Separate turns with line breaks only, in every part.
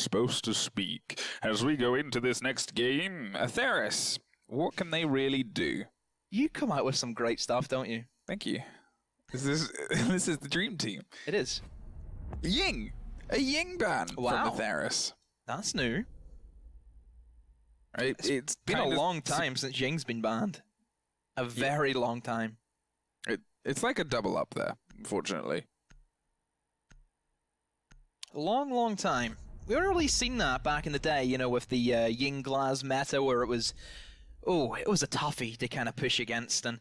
supposed to speak. As we go into this next game, Atheris, what can they really do?
You come out with some great stuff, don't you?
Thank you. This is the dream team.
It is.
Ying! A Ying ban from Atheris.
That's new.
It's
been a long time since Ying's been banned. A very long time.
It's like a double up there, unfortunately.
Long time. We haven't really seen that back in the day, you know, with the Ying Glass meta where it was a toughie to kind of push against. And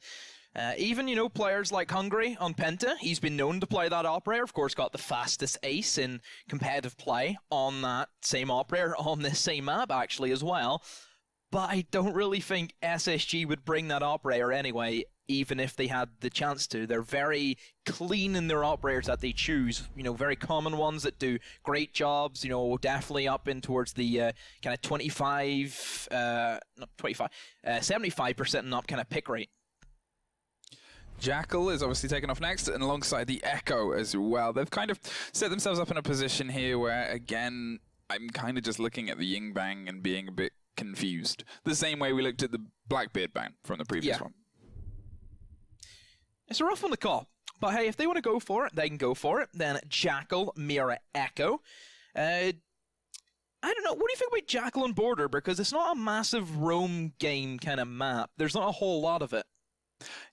even, you know, players like Hungry on Penta, he's been known to play that operator. Of course, got the fastest ace in competitive play on that same operator on this same map, actually, as well. But I don't really think SSG would bring that operator anyway, even if they had the chance to. They're very clean in their operators that they choose. You know, very common ones that do great jobs, you know, definitely up in towards the kind of 75% and up kind of pick rate.
Jackal is obviously taken off next, and alongside the Echo as well. They've kind of set themselves up in a position here where, again, I'm kind of just looking at the Ying bang and being a bit confused. The same way we looked at the Blackbeard bang from the previous one.
It's a rough one to call. But hey, if they want to go for it, they can go for it. Then Jackal, Mira, Echo. I don't know. What do you think about Jackal and Border? Because it's not a massive roam game kind of map. There's not a whole lot of it.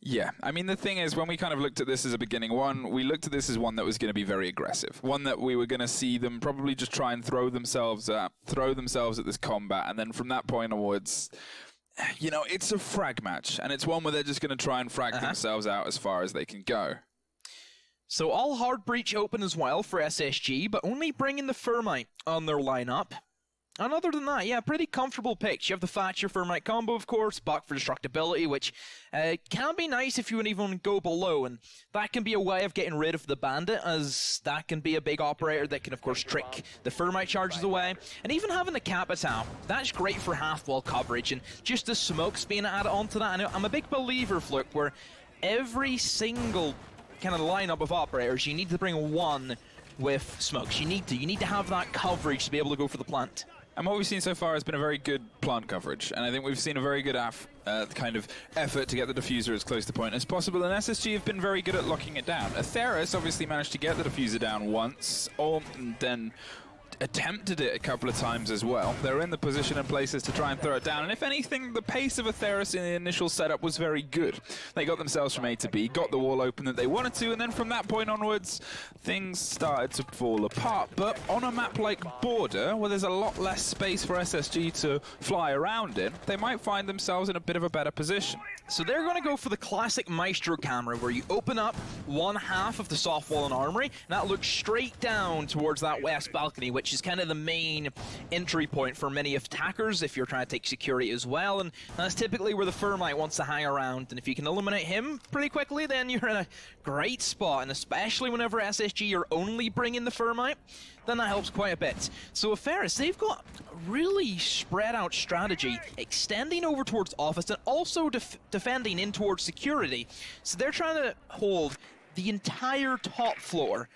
Yeah, I mean, the thing is, when we kind of looked at this as a beginning one, we looked at this as one that was going to be very aggressive. One that we were going to see them probably just try and throw themselves at this combat, and then from that point onwards, you know, it's a frag match, and it's one where they're just going to try and frag themselves out as far as they can go.
So all hard breach open as well for SSG, but only bringing the Thermite on their lineup. And other than that, yeah, pretty comfortable picks. You have the Thatcher Thermite combo, of course, Buck for destructibility, which can be nice if you would even go below, and that can be a way of getting rid of the Bandit, as that can be a big operator that can, of course, trick the Thermite charges away. And even having the Capital, that's great for half-wall coverage, and just the smokes being added onto that. And I'm a big believer, Fluke, where every single kind of lineup of operators, you need to bring one with smokes. You need to have that coverage to be able to go for the plant.
And what we've seen so far has been a very good plant coverage, and I think we've seen a very good kind of effort to get the diffuser as close to point as possible, and SSG have been very good at locking it down. Atheris obviously managed to get the diffuser down once, and then attempted it a couple of times as well. They're in the position and places to try and throw it down, and if anything, the pace of Atheris in the initial setup was very good. They got themselves from A to B, got the wall open that they wanted to, and then from that point onwards, things started to fall apart. But on a map like Border, where there's a lot less space for SSG to fly around in, they might find themselves in a bit of a better position.
So they're going to go for the classic Maestro camera, where you open up one half of the soft wall and armory, and that looks straight down towards that west balcony, which is kind of the main entry point for many attackers if you're trying to take security as well, and that's typically where the Thermite wants to hang around, and if you can eliminate him pretty quickly, then you're in a great spot, and especially whenever SSG are only bringing the Thermite, then that helps quite a bit. So Farris, they've got a really spread out strategy, extending over towards office and also defending in towards security. So they're trying to hold the entire top floor.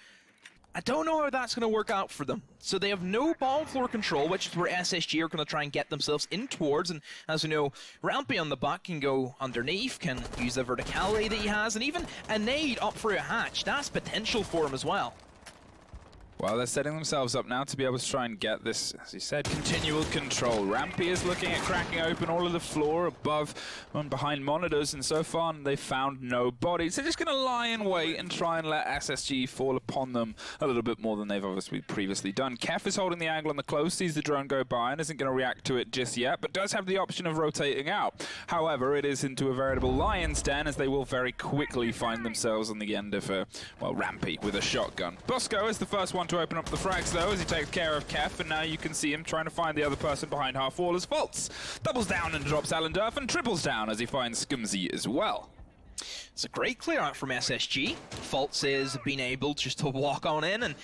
I don't know how that's going to work out for them. So they have no bottom floor control, which is where SSG are going to try and get themselves in towards. And as we know, Rampy on the back can go underneath, can use the verticality that he has, and even a nade up for a hatch. That's potential for him as well.
Well, they're setting themselves up now to be able to try and get this, as you said, continual control. Rampy is looking at cracking open all of the floor above and behind monitors, and so far they've found no bodies. They're just going to lie in wait and try and let SSG fall upon them a little bit more than they've obviously previously done. Kef is holding the angle on the close, sees the drone go by and isn't going to react to it just yet, but does have the option of rotating out. However, it is into a veritable lion's den, as they will very quickly find themselves on the end of, Rampy with a shotgun. Bosco is the first one to open up the frags, though, as he takes care of Kef, and now you can see him trying to find the other person behind half wall as Fultz doubles down and drops Allendorf, and triples down as he finds Scumsy as well.
It's a great clear out from SSG. Fultz is being able just to walk on in, and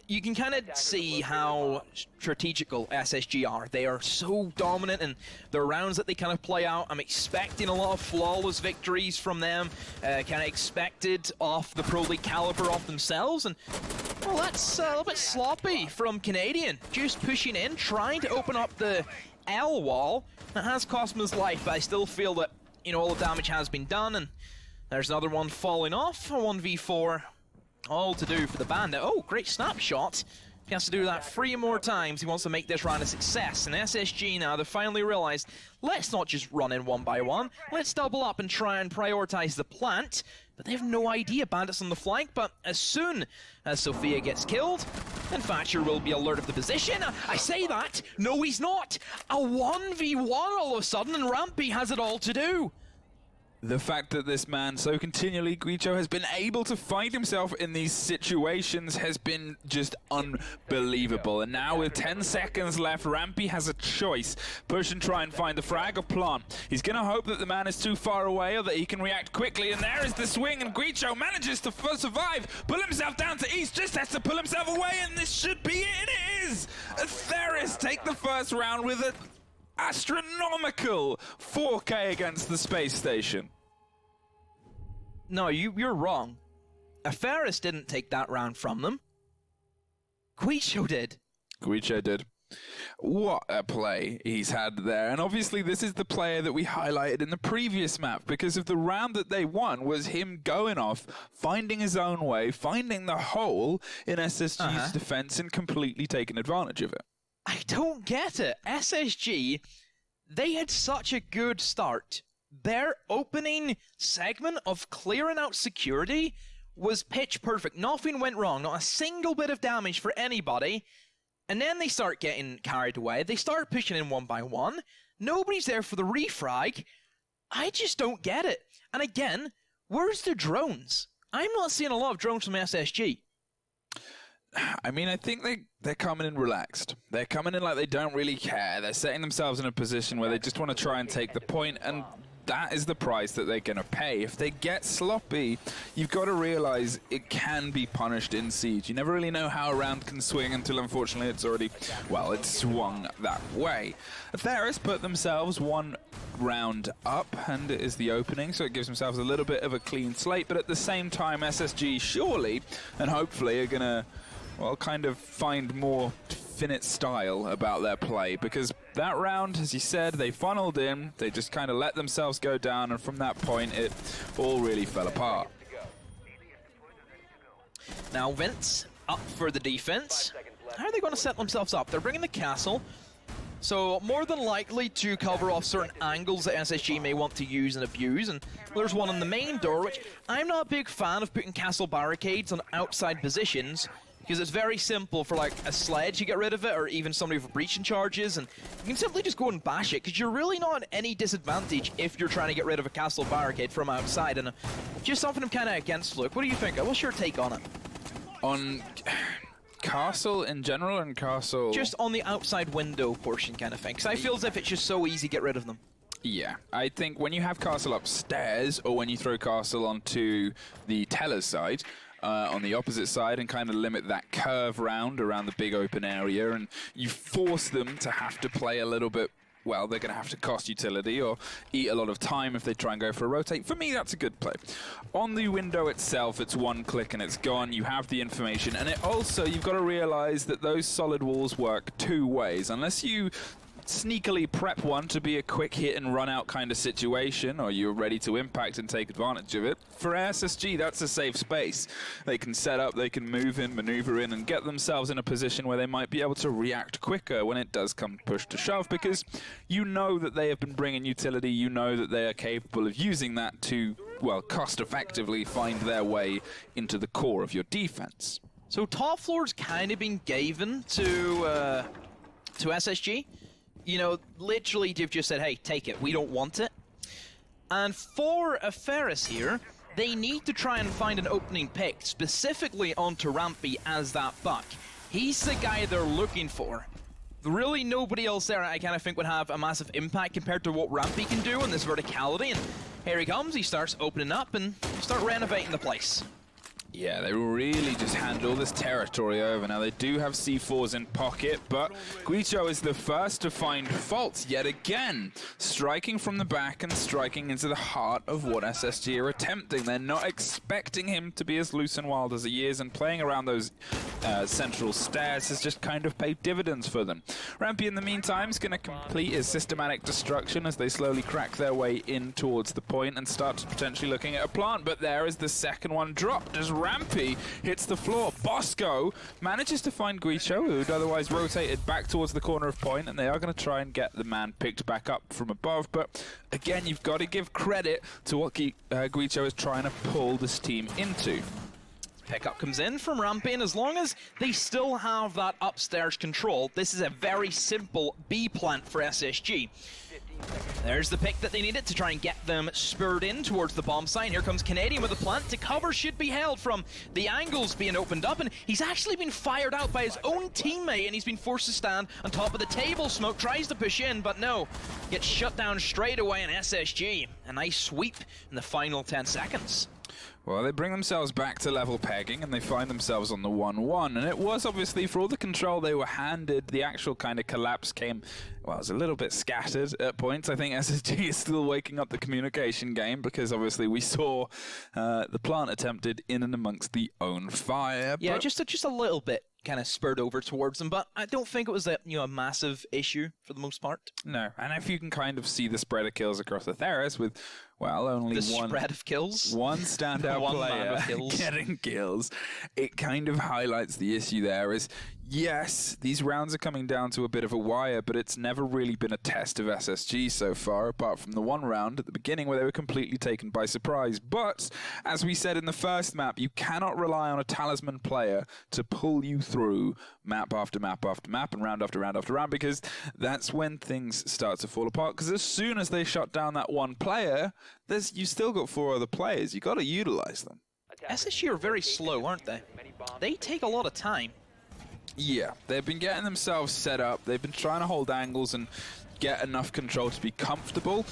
you can kind of see how strategical SSG are. They are so dominant in the rounds that they kind of play out. I'm expecting a lot of flawless victories from them, kind of expected off the Pro League caliber of themselves, and Well, that's a little bit sloppy from Canadian. Just pushing in, trying to open up the L wall. That has cost him his life, but I still feel that, you know, all the damage has been done, and there's another one falling off. A 1v4, all to do for the Bandit. Oh, great snapshot. He has to do that 3 more times. He wants to make this round a success. And SSG now, they finally realized, let's not just run in 1 by 1. Let's double up and try and prioritize the plant. But they have no idea Bandit's on the flank. But as soon as Sophia gets killed, then Thatcher will be alert of the position. I say that. No, he's not. A 1v1 all of a sudden, and Rampy has it all to do.
The fact that this man so continually, Guicho, has been able to find himself in these situations has been just unbelievable. And now with 10 seconds left, Rampy has a choice. Push and try and find the frag or plant. He's going to hope that the man is too far away or that he can react quickly. And there is the swing, and Guicho manages to survive, pull himself down to east, just has to pull himself away, and this should be it. And it is! Atheris take the first round with a astronomical 4K against the space station.
No, you're wrong. Farris didn't take that round from them. Guicho did.
Guicho did. What a play he's had there. And obviously this is the player that we highlighted in the previous map, because of the round that they won was him going off, finding his own way, finding the hole in SSG's defense and completely taking advantage of it.
I don't get it. SSG, they had such a good start. Their opening segment of clearing out security was pitch perfect. Nothing went wrong, not a single bit of damage for anybody. And then they start getting carried away. They start pushing in 1 by 1. Nobody's there for the refrag. I just don't get it. And again, where's the drones? I'm not seeing a lot of drones from SSG.
I mean, I think they're coming in relaxed. They're coming in like they don't really care. They're setting themselves in a position where they just want to try and take the point, and that is the price that they're going to pay. If they get sloppy, you've got to realize it can be punished in Siege. You never really know how a round can swing until, unfortunately, it's already, well, it's swung that way. Atheris put themselves 1 round up, and it is the opening, so it gives themselves a little bit of a clean slate, but at the same time, SSG surely and hopefully are going to, well, kind of find more definite style about their play, because that round, as you said, they funneled in, they just kind of let themselves go down, and from that point, it all really fell apart.
Now Vince up for the defense. How are they going to set themselves up? They're bringing the castle, so more than likely to cover off certain angles that SSG may want to use and abuse, and there's one on the main door, which I'm not a big fan of putting castle barricades on outside positions, because it's very simple for like a sledge to get rid of it, or even somebody for breaching charges, and you can simply just go and bash it, because you're really not at any disadvantage if you're trying to get rid of a castle barricade from outside, and just something I'm kind of against. Luke, what do you think? What's your take on it?
On castle in general, and castle...
Just on the outside window portion kind of thing, because I feel as if it's just so easy to get rid of them.
Yeah, I think when you have castle upstairs, or when you throw castle onto the teller's side, on the opposite side, and kind of limit that curve round around the big open area, and you force them to have to play a little bit, well, they're going to have to cost utility or eat a lot of time if they try and go for a rotate. For me, that's a good play. On the window itself, it's 1 click and it's gone. You have the information, and it also, you've got to realize that those solid walls work 2 ways. Unless you sneakily prep one to be a quick hit and run out kind of situation, or you're ready to impact and take advantage of it. For SSG, that's a safe space. They can set up, they can move in, maneuver in, and get themselves in a position where they might be able to react quicker when it does come push to shove, because you know that they have been bringing utility, you know that they are capable of using that to, well, cost effectively find their way into the core of your defense.
So top floor's kind of been given to SSG. You know, literally they've just said, hey, take it, we don't want it. And for Farris here, they need to try and find an opening pick, specifically onto Rampy as that buck. He's the guy they're looking for. Really nobody else there I kind of think would have a massive impact compared to what Rampy can do in this verticality. And here he comes, he starts opening up and start renovating the place.
Yeah, they really just hand all this territory over. Now, they do have C4s in pocket, but Guicho is the first to find faults yet again, striking from the back and striking into the heart of what SSG are attempting. They're not expecting him to be as loose and wild as he is, and playing around those central stairs has just kind of paid dividends for them. Rampy, in the meantime, is going to complete his systematic destruction as they slowly crack their way in towards the point and start potentially looking at a plant, but there is the second one dropped as Rampy hits the floor. Bosco manages to find Guicho, who'd otherwise rotated back towards the corner of point, and they are going to try and get the man picked back up from above. But again, you've got to give credit to what Guicho is trying to pull this team into.
Pickup comes in from Rampy, and as long as they still have that upstairs control, this is a very simple B plant for SSG. There's the pick that they needed to try and get them spurred in towards the bomb site. Here comes Canadian with the plant. To cover should be held from the angles being opened up, and he's actually been fired out by his own teammate, and he's been forced to stand on top of the table. Smoke tries to push in, but no, gets shut down straight away in SSG. A nice sweep in the final 10 seconds.
Well, they bring themselves back to level pegging, and they find themselves on the 1-1. And it was obviously, for all the control they were handed, the actual kind of collapse came, well, it was a little bit scattered at points. I think SSG is still waking up the communication game, because obviously we saw the plant attempted in and amongst the own fire.
Yeah, just a little bit kind of spurred over towards them, but I don't think it was a massive issue for the most part.
No, and if you can kind of see the spread of kills across Atheris with, well, only one
spread of kills,
one standout player getting kills, it kind of highlights the issue there is, yes, these rounds are coming down to a bit of a wire, but it's never really been a test of SSG so far, apart from the one round at the beginning where they were completely taken by surprise. But, as we said in the first map, you cannot rely on a talisman player to pull you through map after map after map and round after round after round, because that's when things start to fall apart. Because as soon as they shut down that one player, you've still got 4 other players. You've got to utilize them.
SSG are very slow, aren't they? They take a lot of time.
Yeah, they've been getting themselves set up. They've been trying to hold angles and get enough control to be comfortable.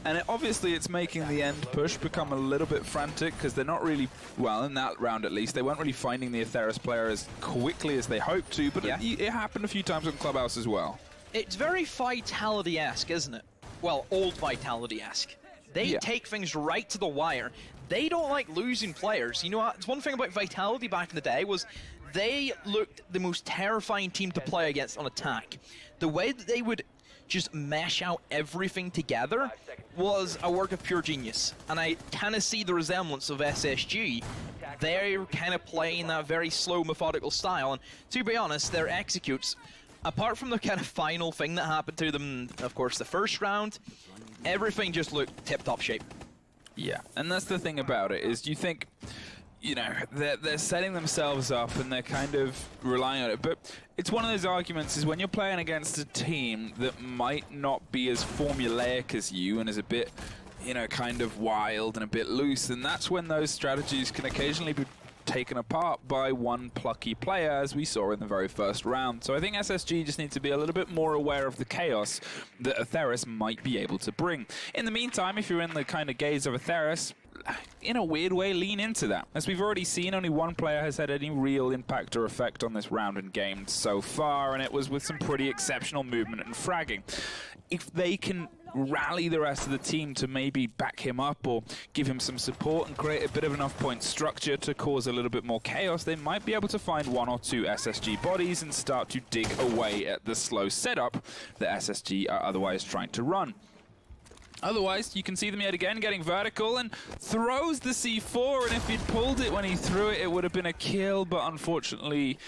And obviously it's making the end push become a little bit frantic, because they're not really, well, in that round at least, they weren't really finding the Atheris player as quickly as they hoped to, but yeah, it happened a few times on Clubhouse as well. It's
very Vitality-esque, isn't it? Well, old Vitality-esque. They take things right to the wire. They don't like losing players. You know what? It's one thing about Vitality back in the day was they looked the most terrifying team to play against on attack. The way that they would just mesh out everything together was a work of pure genius. And I kind of see the resemblance of SSG. They're kind of playing that very slow, methodical style. And to be honest, their executes, apart from the kind of final thing that happened to them, of course, the first round, everything just looked tip-top shape.
Yeah, and that's the thing about it, is you think, you know, they're setting themselves up and they're kind of relying on it. But it's one of those arguments is when you're playing against a team that might not be as formulaic as you and is a bit, you know, kind of wild and a bit loose, and that's when those strategies can occasionally be taken apart by one plucky player, as we saw in the very first round. So I think SSG just need to be a little bit more aware of the chaos that Atheris might be able to bring. In the meantime, if you're in the kind of gaze of Atheris, in a weird way, lean into that. As we've already seen, only one player has had any real impact or effect on this round and game so far, and it was with some pretty exceptional movement and fragging. If they can rally the rest of the team to maybe back him up or give him some support and create a bit of enough point structure to cause a little bit more chaos, they might be able to find 1 or 2 SSG bodies and start to dig away at the slow setup that SSG are otherwise trying to run. Otherwise, you can see them yet again getting vertical and throws the C4, and if he'd pulled it when he threw it, it would have been a kill, but unfortunately,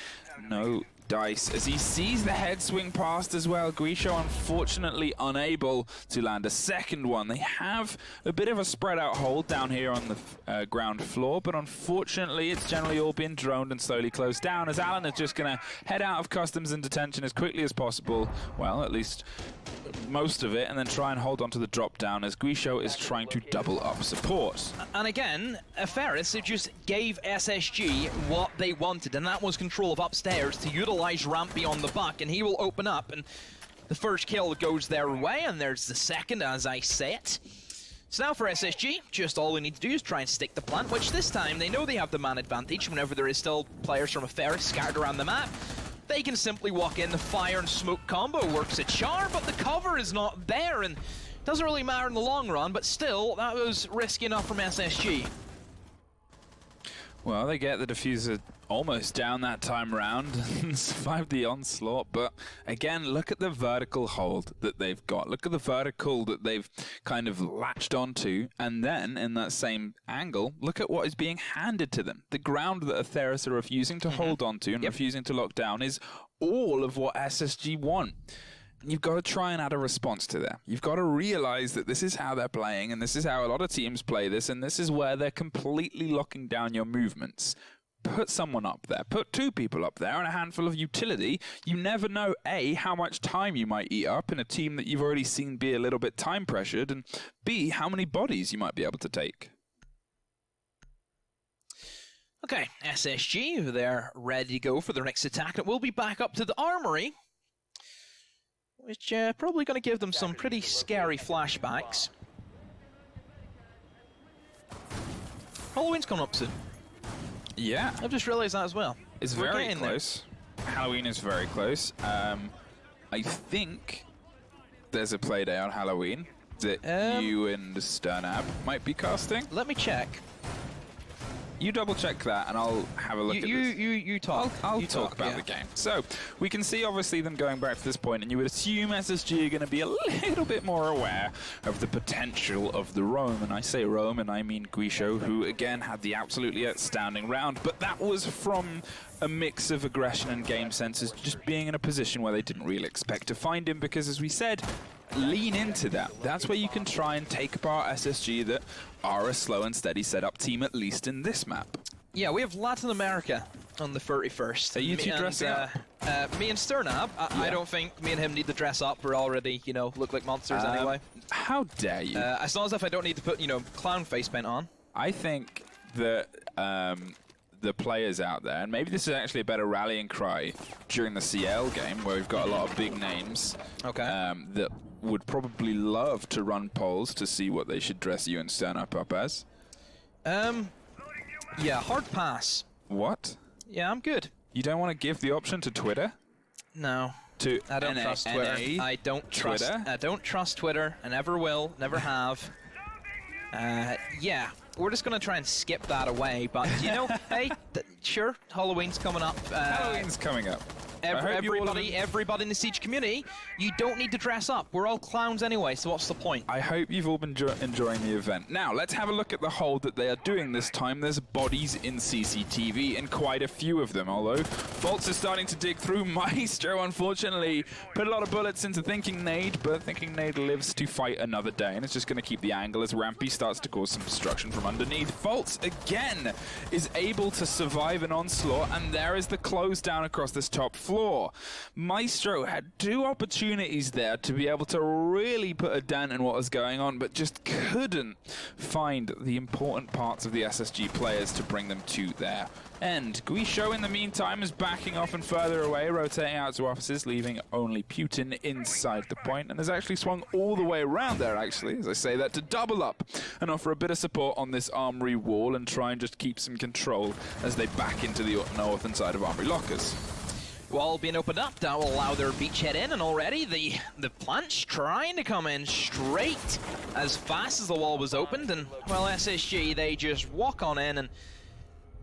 no dice. As he sees the head swing past as well, Guicho unfortunately unable to land a second one. They have a bit of a spread out hold down here on the ground floor, but unfortunately it's generally all been droned and slowly closed down, as Alan is just going to head out of customs and detention as quickly as possible, well, at least most of it, and then try and hold on to the drop down as Guicho is trying to double up support.
And again, Farris just gave SSG what they wanted, and that was control of upstairs to utilize Rampy on the buck, and he will open up, and the first kill goes their way, and there's the second, as I said. So now for SSG, just all we need to do is try and stick the plant, which this time they know they have the man advantage whenever there is still players from Atheris scattered around the map. They can simply walk in, the fire and smoke combo works a charm, but the cover is not there, and doesn't really matter in the long run, but still, that was risky enough from SSG.
Well, they get the diffuser almost down that time round and survive the onslaught, but again, look at the vertical hold that they've got. Look at the vertical that they've kind of latched onto, and then in that same angle, look at what is being handed to them. The ground that Atheris are refusing to hold onto and refusing to lock down is all of what SSG want. You've got to try and add a response to that. You've got to realize that this is how they're playing, and this is how a lot of teams play this, and this is where they're completely locking down your movements. Put someone up there. Put 2 people up there and a handful of utility. You never know, A, how much time you might eat up in a team that you've already seen be a little bit time pressured, and B, how many bodies you might be able to take.
Okay, SSG, they're ready to go for their next attack. It will be back up to the armory, which probably going to give them some pretty scary flashbacks. Halloween's coming up soon.
Yeah.
I've just realised that as well.
It's very close. Halloween is very close. I think there's a play day on Halloween that you and Sternab might be casting.
Let me check.
You double check that, and I'll have a look at this.
You talk.
I'll talk about the game. So, we can see, obviously, them going back to this point, and you would assume SSG are going to be a little bit more aware of the potential of the Roam. And I say Roam, and I mean Guisho, who, again, had the absolutely outstanding round. But that was from a mix of aggression and game senses, just being in a position where they didn't really expect to find him, because, as we said, lean into that. That's where you can try and take apart SSG that are a slow and steady setup team, at least in this map.
Yeah, we have Latin America on the 31st.
Are you two dressing up?
Me and Sternab, I don't think me and him need to dress up. We're already, you know, look like monsters anyway.
How dare you?
As long as if I don't need to put, you know, clown face paint on.
I think that the players out there, and maybe this is actually a better rallying cry during the CL game, where we've got a lot of big names that would probably love to run polls to see what they should dress you and Sternab up as.
Yeah, hard pass.
What?
Yeah, I'm good.
You don't want to give the option to Twitter?
No.
I
don't trust Twitter. I don't trust
Twitter?
I don't trust Twitter. I never will. Never have. Yeah, we're just gonna try and skip that away. But you know, hey, sure, Halloween's coming up.
Halloween's coming up.
Everybody in the Siege community, you don't need to dress up. We're all clowns anyway, so what's the point?
I hope you've all been enjoying the event. Now, let's have a look at the hold that they are doing this time. There's bodies in CCTV, and quite a few of them, although Bolts is starting to dig through. Maestro, unfortunately, put a lot of bullets into Thinking Nade, but Thinking Nade lives to fight another day, and it's just going to keep the angle as Rampy starts to cause some destruction from underneath. Bolts, again, is able to survive an onslaught, and there is the close down across this top floor. Maestro had 2 opportunities there to be able to really put a dent in what was going on, but just couldn't find the important parts of the SSG players to bring them to their end. Guisho, in the meantime, is backing off and further away, rotating out to offices, leaving only Putin inside the point, and has actually swung all the way around there, actually, as I say that, to double up and offer a bit of support on this armory wall and try and just keep some control as they back into the northern side of armory lockers.
Wall being opened up, that will allow their beachhead in, and already the plant's trying to come in straight as fast as the wall was opened, and, well, SSG, they just walk on in, and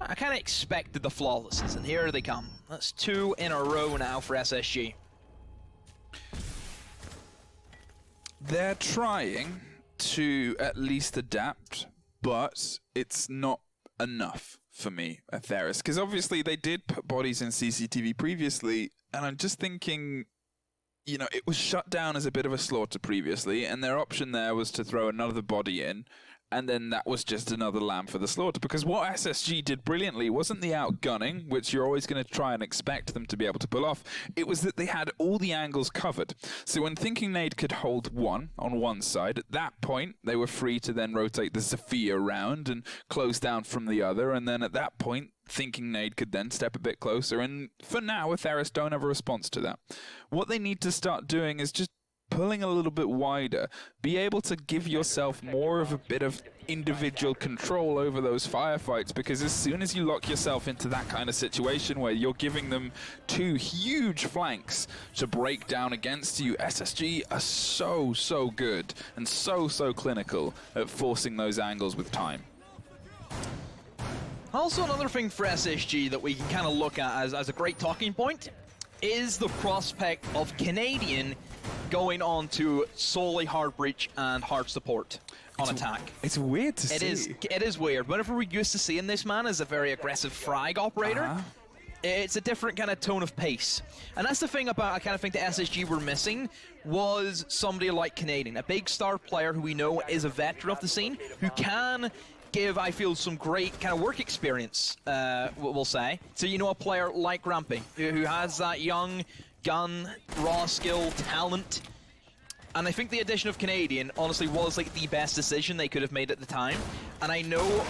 I kind of expected the flawlesses, and here they come. That's 2 in a row now for SSG.
They're trying to at least adapt, but it's not enough for me, Atheris, because obviously they did put bodies in CCTV previously, and I'm just thinking, you know, it was shut down as a bit of a slaughter previously, and their option there was to throw another body in, and then that was just another lamb for the slaughter, because what SSG did brilliantly wasn't the outgunning, which you're always going to try and expect them to be able to pull off. It was that they had all the angles covered. So when Thinking Nade could hold one on one side, at that point, they were free to then rotate the Zephyr around and close down from the other, and then at that point, Thinking Nade could then step a bit closer, and for now, Atheris don't have a response to that. What they need to start doing is just pulling a little bit wider, be able to give yourself more of a bit of individual control over those firefights, because as soon as you lock yourself into that kind of situation where you're giving them two huge flanks to break down against you, SSG are so good and so clinical at forcing those angles with time.
Also, another thing for SSG that we can kind of look at as a great talking point is the prospect of Canadian going on to solely hard breach and hard support on attack.
It's weird to see.
It is weird. Whenever we're used to seeing this man as a very aggressive frag operator, it's a different kind of tone of pace. And that's the thing about, I kind of think the SSG were missing, was somebody like Canadian, a big star player who we know is a veteran of the scene, who can give, I feel, some great kind of work experience, we'll say. So you know, a player like Rampy, who has that young gun, raw skill, talent. And I think the addition of Canadian, honestly, was like the best decision they could have made at the time. And I know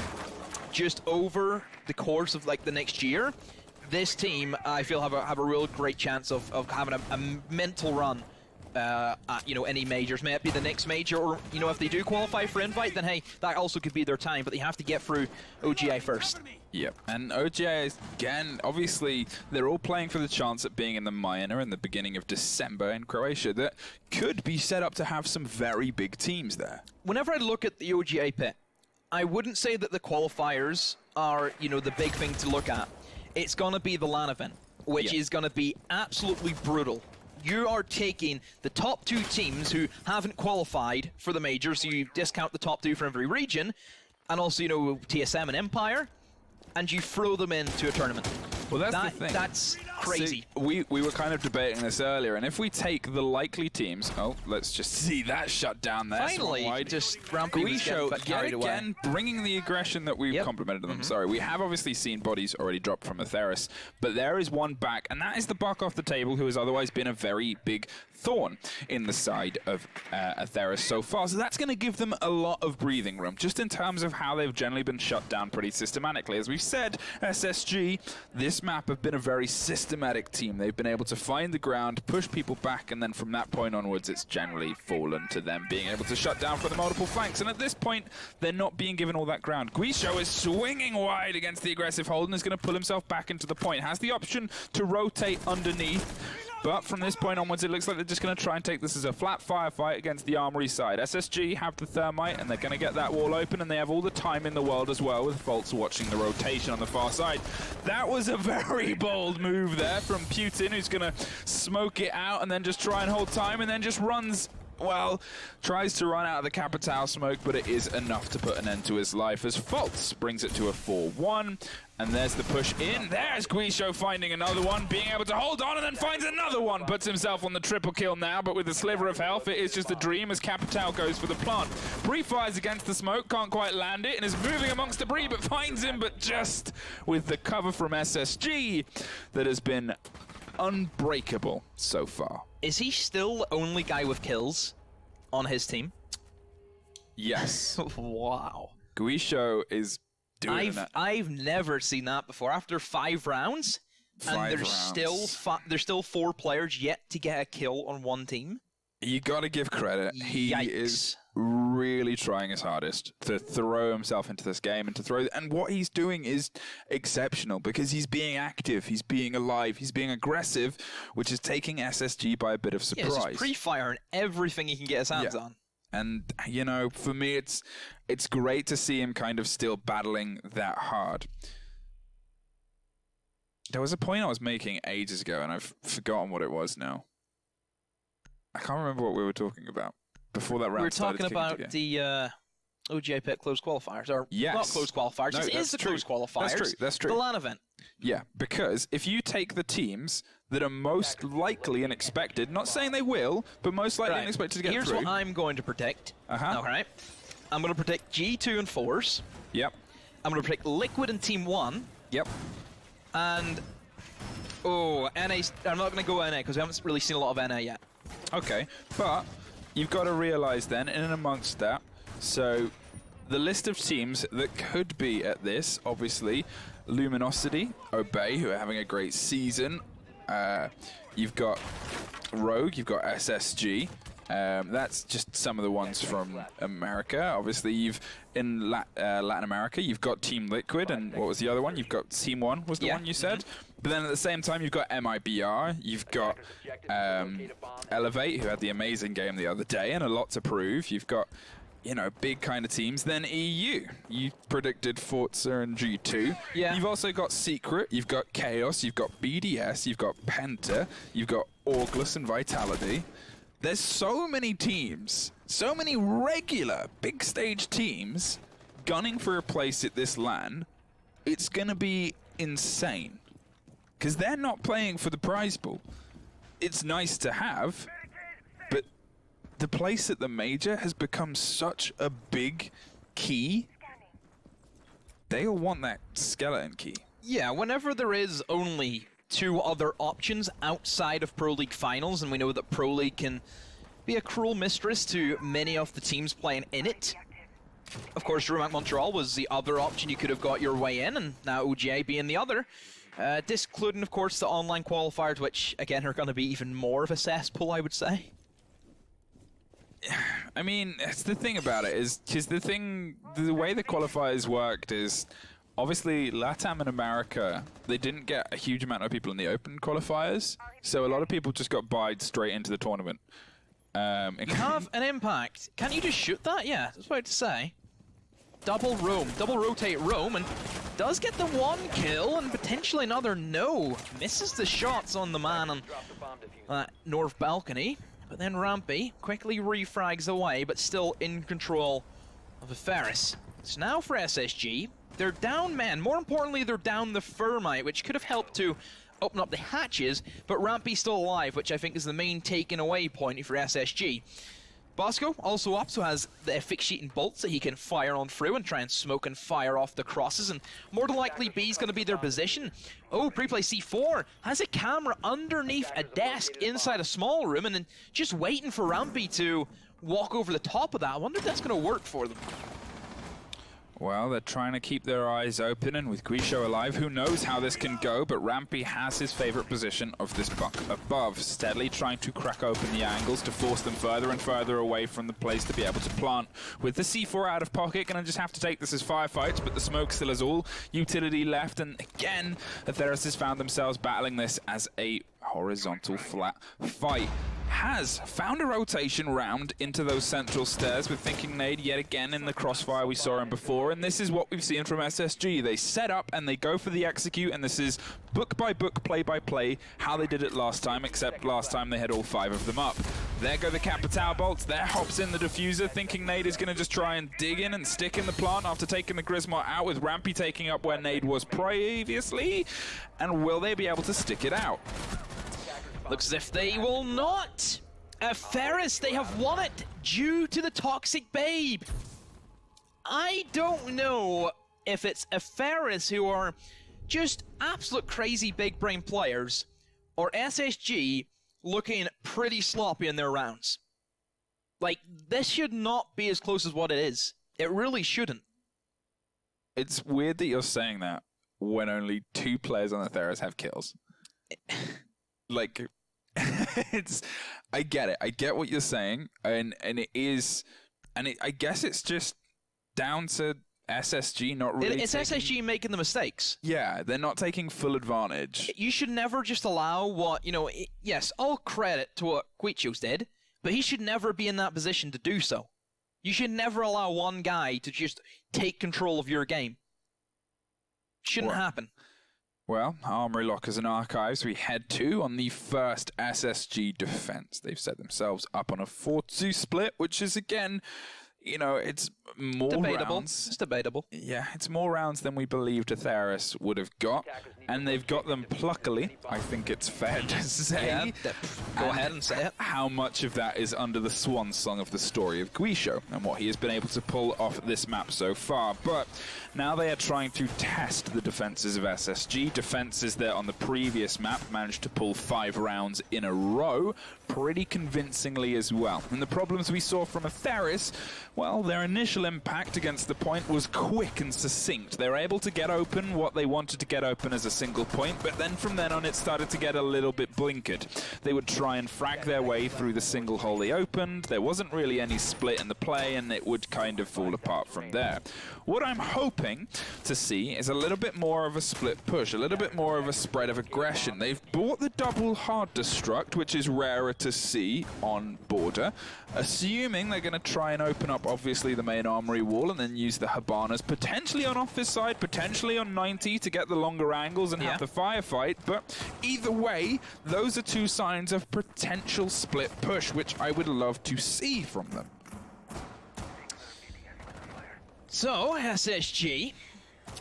just over the course of like the next year, this team, I feel, have a real great chance of having a mental run at, you know, any majors. May it be the next major, or, you know, if they do qualify for invite, then hey, that also could be their time, but they have to get through OGA first.
Yep, and OGA, again, obviously, they're all playing for the chance at being in the minor in the beginning of December in Croatia that could be set up to have some very big teams there.
Whenever I look at the OGA pit, I wouldn't say that the qualifiers are, you know, the big thing to look at. It's going to be the LAN event, which is going to be absolutely brutal. You are taking the top two teams who haven't qualified for the majors, so you discount the top two for every region, and also, you know, TSM and Empire, and you throw them into a tournament.
Well, that's the thing.
That's crazy.
See, we were kind of debating this earlier, and if we take the likely teams, let's just see that shut down there.
Finally, just Guisho
yet again bringing the aggression that we've complimented them. Sorry, we have obviously seen bodies already dropped from Atheris, but there is one back, and that is the buck off the table who has otherwise been a very big thorn in the side of Atheris so far. So that's going to give them a lot of breathing room, just in terms of how they've generally been shut down pretty systematically. As we've said, SSG, this map have been a very systematic team. They've been able to find the ground, push people back, and then from that point onwards, it's generally fallen to them being able to shut down for the multiple flanks. And at this point, they're not being given all that ground. Guisho is swinging wide against the aggressive hold and is going to pull himself back into the point. Has the option to rotate underneath. But from this point onwards, it looks like they're just going to try and take this as a flat firefight against the armory side. SSG have the thermite, and they're going to get that wall open, and they have all the time in the world as well, with Fultz watching the rotation on the far side. That was a very bold move there from Putin, who's going to smoke it out and then just try and hold time, and then just runs... Well, tries to run out of the Capitao smoke, but it is enough to put an end to his life as Fultz brings it to a 4-1. And there's the push in. There's Guisho finding another one, being able to hold on, and then finds another one. Puts himself on the triple kill now, but with a sliver of health, it is just a dream as Capitao goes for the plant. Bree fires against the smoke, can't quite land it, and is moving amongst debris, but finds him, but just with the cover from SSG that has been unbreakable so far.
Is he still the only guy with kills on his team?
Yes.
Wow.
Guisho is doing that.
I've never seen that before. After 5 rounds, there's still 4 players yet to get a kill on one team.
You got to give credit. He is really trying his hardest to throw himself into this game and what he's doing is exceptional because he's being active, he's being alive, he's being aggressive, which is taking SSG by a bit of surprise.
Yeah, he's pre-firing everything he can get his hands on.
And, you know, for me, it's great to see him kind of still battling that hard. There was a point I was making ages ago, and I've forgotten what it was now. I can't remember what we were talking about before that round.
We were talking about the OGA pit closed qualifiers, or not closed qualifiers.
No,
it is the closed qualifiers.
That's true.
The LAN event.
Yeah, because if you take the teams that are most likely and expected, not saying they will, but most likely and expected to get
through. Here's what I'm going to predict. All right. I'm going to predict G2 and Force.
Yep.
I'm going to predict Liquid and Team 1.
Yep.
And, NA, I'm not going to go NA because we haven't really seen a lot of NA yet.
Okay, but you've got to realize then, in and amongst that, so the list of teams that could be at this, obviously, Luminosity, Obey, who are having a great season. You've got Rogue, you've got SSG, That's just some of the ones from America. Obviously, you've in Latin America, you've got Team Liquid, and what was the other one? You've got Team One was the one you said. But then at the same time, you've got MIBR, you've got Elevate, who had the amazing game the other day and a lot to prove. You've got, you know, big kind of teams. Then EU, you predicted Forza and G2.
Yeah.
You've also got Secret, you've got Chaos, you've got BDS, you've got Penta, you've got Auglis and Vitality. There's so many teams, so many regular big stage teams gunning for a place at this LAN. It's going to be insane. Because they're not playing for the prize pool. It's nice to have, but the place at the major has become such a big key. They'll want that skeleton key.
Yeah, whenever there is only 2 other options outside of Pro League finals, and we know that Pro League can be a cruel mistress to many of the teams playing in it. Of course, DreamHack Montreal was the other option you could have got your way in, and now OGA being the other. Discluding, of course, the online qualifiers, which, again, are going to be even more of a cesspool, I would say.
I mean, it's the thing about it is, because the way the qualifiers worked is, obviously, LATAM and America, they didn't get a huge amount of people in the open qualifiers, so a lot of people just got buyed straight into the tournament.
You have an impact. Can't you just shoot that? Yeah, that's what I had to say. Double roam, double rotate roam, and does get the 1 kill, and potentially another no. Misses the shots on the man on that north balcony, but then Rampy quickly refrags away, but still in control of the Farris. So now for SSG, they're down men. More importantly, they're down the Thermite, which could have helped to open up the hatches, but Rampy's still alive, which I think is the main taken away point for SSG. Bosco also up, so has the fixed sheet and bolts that he can fire on through and try and smoke and fire off the crosses, and more than likely B's going to be their position. Oh, pre-play C4 has a camera underneath a desk inside a small room, and then just waiting for Rampy to walk over the top of that. I wonder if that's going to work for them.
Well, they're trying to keep their eyes open, and with Guisho alive, who knows how this can go, but Rampy has his favorite position of this buck above, steadily trying to crack open the angles to force them further and further away from the place to be able to plant. With the C4 out of pocket, gonna just have to take this as firefights, but the smoke still has all utility left, and again, Atheris has found themselves battling this as a horizontal flat fight. Has found a rotation round into those central stairs with Thinking Nade yet again in the crossfire we saw him before, and this is what we've seen from SSG. They set up and they go for the execute, and this is book by book, play by play, how they did it last time, except last time they had all 5 of them up. There go the Capitao bolts, there hops in the diffuser. Thinking Nade is going to just try and dig in and stick in the plant after taking the Grismar out, with Rampy taking up where Nade was previously, and will they be able to stick it out?
Looks as if they will not. Farris, they have won it due to the Toxic Babe. I don't know if it's Farris who are just absolute crazy big brain players, or SSG looking pretty sloppy in their rounds. Like, this should not be as close as what it is. It really shouldn't.
It's weird that you're saying that when only 2 players on Atheris have kills. Like, I get it. I get what you're saying, and it is, and I guess it's just down to SSG not really.
It's SSG making the mistakes.
Yeah, they're not taking full advantage.
You should never just allow what, you know, yes, all credit to what Guicho's did, but he should never be in that position to do so. You should never allow one guy to just take control of your game. Shouldn't happen.
Well, Armory Lockers and Archives, we head to on the first SSG defense. They've set themselves up on a 4-2 split, which is, again, you know, it's more
debatable.
rounds.
It's debatable.
Yeah, it's more rounds than we believed Atheris would have got, and they've got them pluckily, I think it's fair to say.
Yeah, go ahead and say it.
How much of that is under the swan song of the story of Guisho and what he has been able to pull off this map so far. But now they are trying to test the defenses of SSG. Defenses that on the previous map managed to pull 5 rounds in a row pretty convincingly as well. And the problems we saw from Atheris, well, their initial impact against the point was quick and succinct. They were able to get open what they wanted to get open as a single point, but then from then on it started to get a little bit blinkered. They would try and frag their way through the single hole they opened. There wasn't really any split in the play, and it would kind of fall apart from there. What I'm hoping to see is a little bit more of a split push, a little bit more of a spread of aggression. They've bought the double hard destruct, which is rarer to see on border, assuming they're going to try and open up obviously the main armory wall and then use the Habanas potentially on Office side, potentially on 90 to get the longer angles and have the firefight. But either way, those are two signs of potential split push, which I would love to see from them.
So, SSG,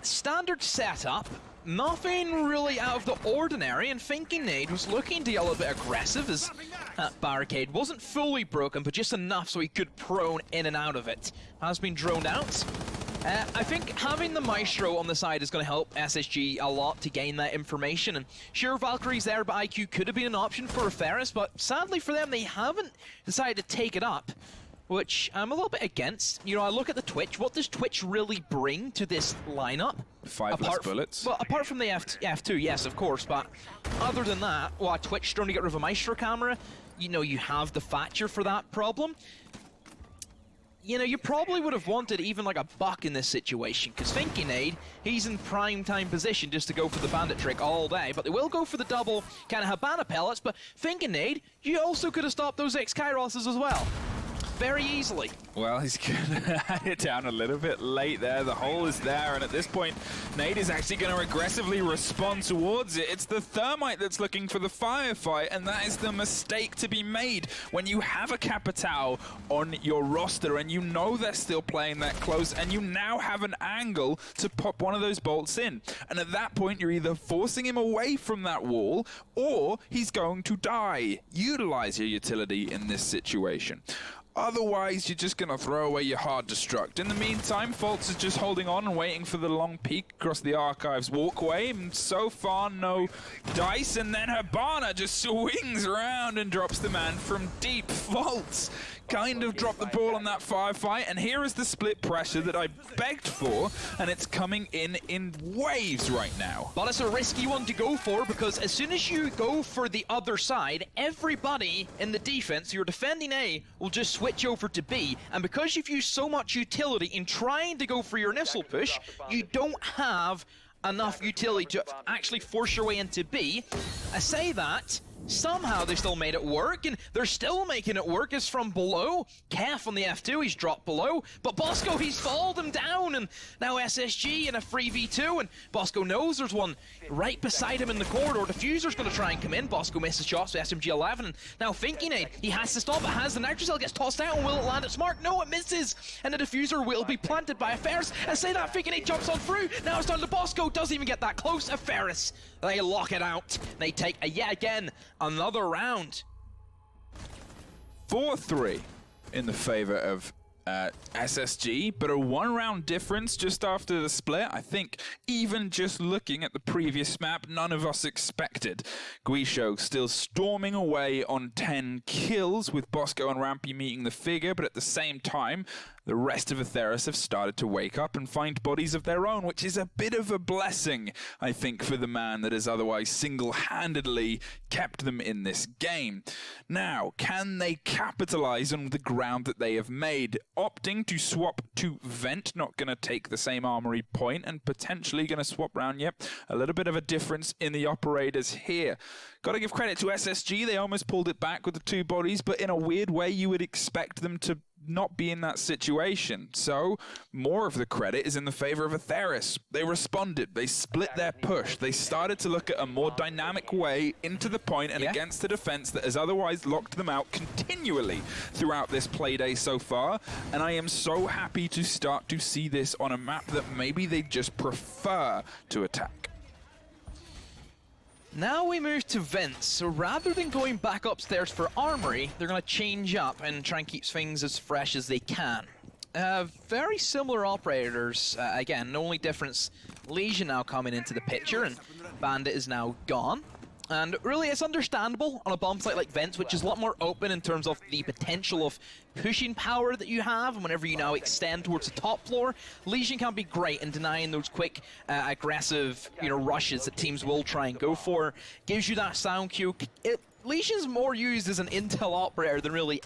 standard setup, nothing really out of the ordinary, and Thinking Nade was looking to get a little bit aggressive as that barricade wasn't fully broken, but just enough so he could prone in and out of it. Has been droned out. I think having the Maestro on the side is going to help SSG a lot to gain that information. And sure, Valkyrie's there, but IQ could have been an option for Farris, but sadly for them, they haven't decided to take it up, which I'm a little bit against. You know, I look at the Twitch. What does Twitch really bring to this lineup?
5 less bullets.
Well, apart from the F2, yes, of course, but other than that, well, Twitch trying to get rid of a Maestro camera, you know, you have the Thatcher for that problem. You know, you probably would have wanted even like a buck in this situation, because Thinking Nade, he's in prime time position just to go for the bandit trick all day, but they will go for the double kind of Habana pellets, but Thinking Nade, you also could have stopped those X-Kairoses as well. Very easily.
Well, he's going to add it down a little bit late there. The hole is there, and at this point, Nade is actually going to aggressively respond towards it. It's the Thermite that's looking for the firefight, and that is the mistake to be made when you have a Capitao on your roster, and you know they're still playing that close, and you now have an angle to pop one of those bolts in. And at that point, you're either forcing him away from that wall, or he's going to die. Utilize your utility in this situation. Otherwise, you're just going to throw away your hard destruct. In the meantime, Fultz is just holding on and waiting for the long peek across the Archives walkway. And so far, no dice. And then Habana just swings around and drops the man from deep. Fultz kind of dropped the ball on that firefight. And here is the split pressure that I begged for. And it's coming in waves right now.
But it's a risky one to go for, because as soon as you go for the other side, everybody in the defense, you're defending A, will just switch over to B, and because you've used so much utility in trying to go for your initial push, you don't have enough utility to actually force your way into B. I say that, somehow they still made it work, and they're still making it work. It's from below. Kef on the F2, he's dropped below, but Bosco, he's followed him down, and now SSG in a free V2, and Bosco knows there's one right beside him in the corridor. Diffuser's going to try and come in. Bosco misses shots with SMG-11, and now Thinking Nade, he has to stop. It has the Nitrocell, gets tossed out, and will it land at Smart? No, it misses, and the Diffuser will be planted by Atheris. I say that, Thinking Nade jumps on through. Now it's down to Bosco, doesn't even get that close. Atheris, they lock it out. They take yet again another round.
4-3 in the favor of SSG, but a 1-round difference just after the split. I think even just looking at the previous map, none of us expected. Guisho still storming away on 10 kills, with Bosco and Rampy meeting the figure, but at the same time, the rest of Atheris have started to wake up and find bodies of their own, which is a bit of a blessing, I think, for the man that has otherwise single-handedly kept them in this game. Now, can they capitalize on the ground that they have made? Opting to swap to Vent, not going to take the same armory point, and potentially going to swap round. Yep, a little bit of a difference in the operators here. Got to give credit to SSG. They almost pulled it back with the 2 bodies, but in a weird way, you would expect them to not be in that situation. So more of the credit is in the favor of Atheris. They responded. They split their push. They started to look at a more dynamic way into the point and against the defense that has otherwise locked them out continually throughout this playday so far. And I am so happy to start to see this on a map that maybe they just prefer to attack.
Now we move to Vents, so rather than going back upstairs for Armory, they're going to change up and try and keep things as fresh as they can. Very similar operators, again, the only difference, Legion now coming into the picture, and Bandit is now gone. And really, it's understandable on a bomb site like Vents, which is a lot more open in terms of the potential of pushing power that you have. And whenever you now extend towards the top floor, Legion can be great in denying those quick, aggressive, rushes that teams will try and go for. Gives you that sound cue. Legion's more used as an intel operator than really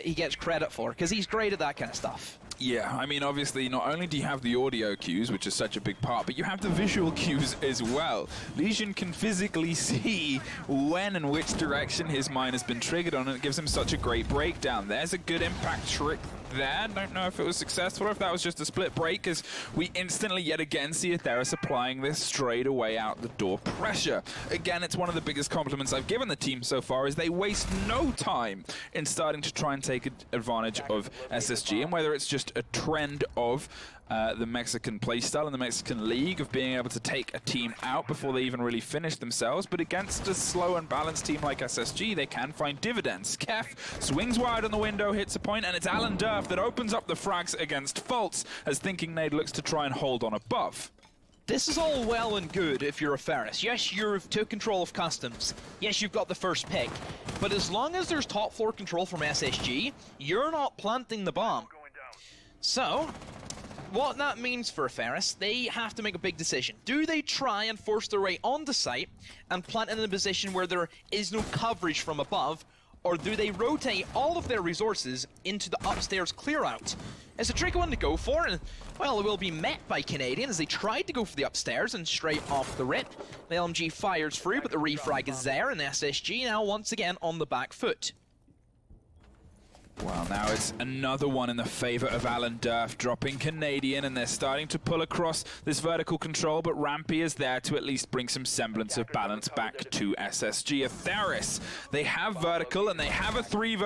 he gets credit for, because he's great at that kind of stuff.
Yeah, I mean, obviously, not only do you have the audio cues, which is such a big part, but you have the visual cues as well. Legion can physically see when and which direction his mine has been triggered on, and it gives him such a great breakdown. There's a good impact trick there. Don't know if it was successful or if that was just a split break, as we instantly yet again see Atheris applying this straight away out the door pressure. Again, it's one of the biggest compliments I've given the team so far, is they waste no time in starting to try and take advantage of SSG, and whether it's just a trend of the Mexican playstyle and the Mexican League of being able to take a team out before they even really finish themselves, but against a slow and balanced team like SSG, they can find dividends. Kef swings wide on the window, hits a point, and it's Alan Durf that opens up the frags against Fultz as Thinking Nade looks to try and hold on above.
This is all well and good if you're a Farris. Yes, you're took control of customs. Yes, you've got the first pick. But as long as there's top floor control from SSG, you're not planting the bomb. So, what that means for Farris, they have to make a big decision. Do they try and force their way onto site and plant in a position where there is no coverage from above, or do they rotate all of their resources into the upstairs clear-out? It's a tricky one to go for, and, well, it will be met by Canadian as they tried to go for the upstairs and straight off the rip. The LMG fires through, but the refrag is there, and SSG now once again on the back foot.
Well, now it's another one in the favor of Alan Durf, dropping Canadian, and they're starting to pull across this vertical control, but Rampy is there to at least bring some semblance of balance back to SSG. Atheris, they have vertical, and they have a 2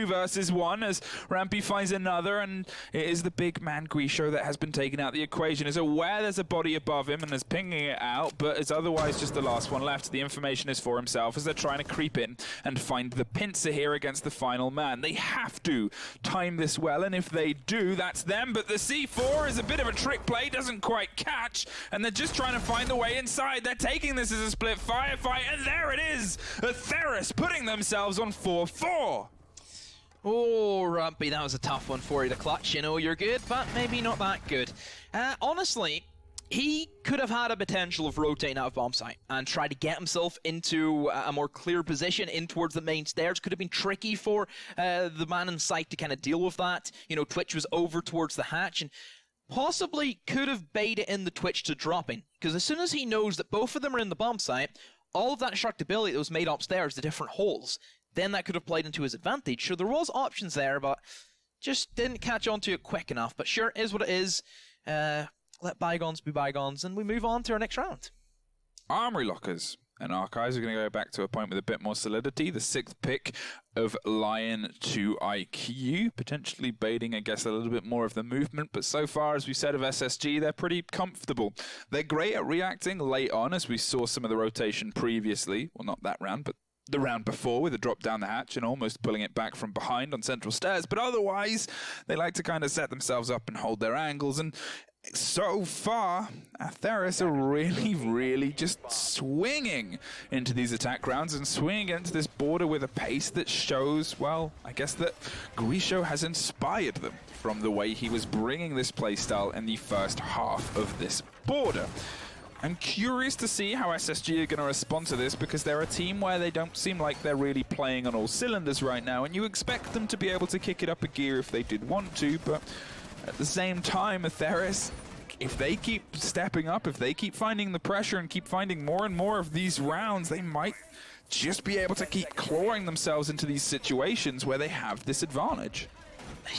versus 1 as Rampy finds another, and it is the big man Guisho that has been taken out the equation. Is aware there's a body above him and is pinging it out, but is otherwise just the last one left. The information is for himself as they're trying to creep in and find the pincer here against the final man. They have to time this well, and if they do, that's them, but the C4 is a bit of a trick play, doesn't quite catch, and they're just trying to find the way inside. They're taking this as a split firefight, and there it is! Atheris putting themselves on 4-4.
Oh, Rumpy, that was a tough one for you to clutch. You're good, but maybe not that good. Honestly, he could have had a potential of rotating out of bomb site and try to get himself into a more clear position in towards the main stairs. Could have been tricky for the man in sight to kind of deal with that. Twitch was over towards the hatch, and possibly could have baited in the Twitch to dropping. Because as soon as he knows that both of them are in the bomb site, all of that destructibility that was made upstairs, the different holes, then that could have played into his advantage. So there was options there, but just didn't catch on to it quick enough. But sure, it is what it is. Let bygones be bygones, and we move on to our next round.
Armory lockers and archives are going to go back to a point with a bit more solidity. The 6th pick of Lion to IQ, potentially baiting, I guess, a little bit more of the movement. But so far, as we said of SSG, they're pretty comfortable. They're great at reacting late on, as we saw some of the rotation previously. Well, not that round, but the round before, with a drop down the hatch and almost pulling it back from behind on central stairs. But otherwise, they like to kind of set themselves up and hold their angles. And so far, Atheris are really just swinging into these attack rounds and swinging into this border with a pace that shows, well, I guess that Guisho has inspired them from the way he was bringing this playstyle in the first half of this border. I'm curious to see how SSG are going to respond to this, because they're a team where they don't seem like they're really playing on all cylinders right now, and you expect them to be able to kick it up a gear if they did want to, but at the same time, Atheris, if they keep stepping up, if they keep finding the pressure and keep finding more and more of these rounds, they might just be able to keep clawing themselves into these situations where they have this advantage.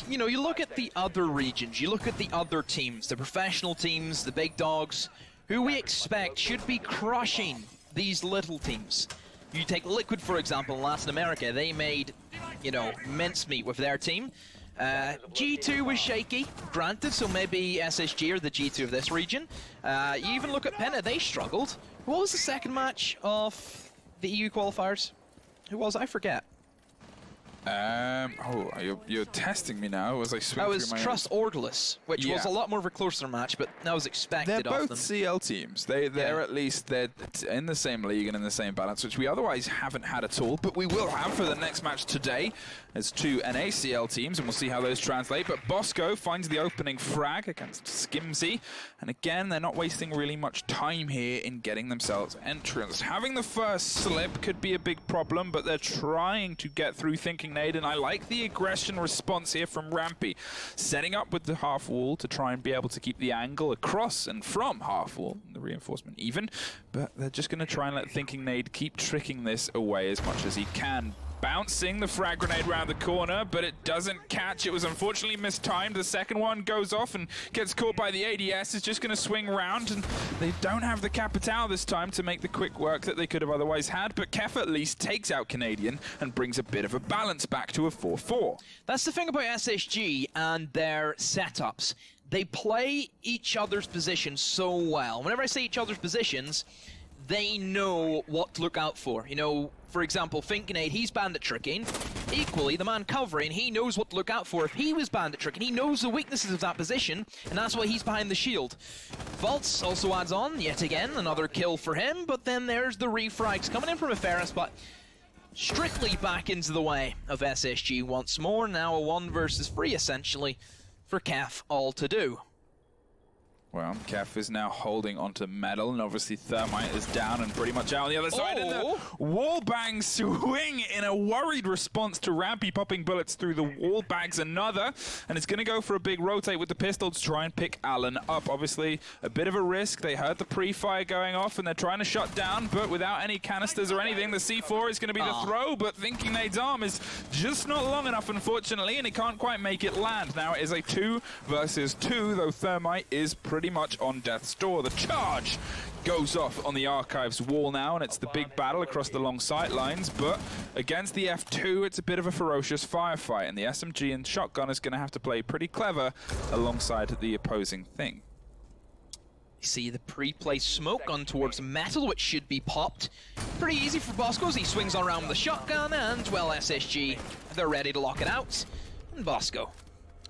You look at the other regions, you look at the other teams, the professional teams, the big dogs, who we expect should be crushing these little teams. You take Liquid, for example, in Latin America. They made, mincemeat with their team. G2 was shaky, granted, so maybe SSG are the G2 of this region. You even look at Penta, they struggled. What was the second match of the EU qualifiers? Who was it? I forget.
Oh, you're testing me now as I swing
That
through
was
my
Trust Orgless, which was a lot more of a closer match, but that was expected
They're
of
both
them.
CL teams. They're at least they're in the same league and in the same balance, which we otherwise haven't had at all, but we will have for the next match today. There's two NACL teams, and we'll see how those translate. But Bosco finds the opening frag against Skimsy, and again, they're not wasting really much time here in getting themselves entrance. Having the first slip could be a big problem, but they're trying to get through Thinking Nade, and I like the aggression response here from Rampy, setting up with the half wall to try and be able to keep the angle across and from half wall, the reinforcement even, but they're just going to try and let Thinking Nade keep tricking this away as much as he can. Bouncing the frag grenade around the corner, but it doesn't catch. It was unfortunately mistimed. The second one goes off and gets caught by the ADS. It's just going to swing round, and they don't have the Capital this time to make the quick work that they could have otherwise had, but Kef at least takes out Canadian and brings a bit of a balance back to a 4-4.
That's the thing about SSG and their setups. They play each other's positions so well. Whenever I say each other's positions, they know what to look out for. You know, for example, Finkenade, he's bandit tricking. Equally, the man covering, he knows what to look out for. If he was bandit tricking, he knows the weaknesses of that position, and that's why he's behind the shield. Vaults also adds on, yet again, another kill for him, but then there's the refrags coming in from Atheris, but strictly back into the way of SSG once more. Now a 1 versus 3, essentially, for Kef all to do.
Well, Kef is now holding onto metal, and obviously Thermite is down and pretty much out on the other side. And the wallbang swing in a worried response to Rampy popping bullets through the wall, bags another, and it's going to go for a big rotate with the pistol to try and pick Allen up. Obviously, a bit of a risk. They heard the pre-fire going off, and they're trying to shut down, but without any canisters or anything, the C4 is going to be the throw, but Thinking Nade's arm is just not long enough, unfortunately, and he can't quite make it land. Now it is a 2 versus 2, though Thermite is pretty much on death's door. The charge goes off on the Archives wall now, and it's the big battle across the long sight lines, but against the F2, it's a bit of a ferocious firefight, and the SMG and shotgun is going to have to play pretty clever alongside the opposing thing.
You see the pre-placed smoke on towards metal, which should be popped. Pretty easy for Bosco as he swings on around with the shotgun, and, well, SSG, they're ready to lock it out. And Bosco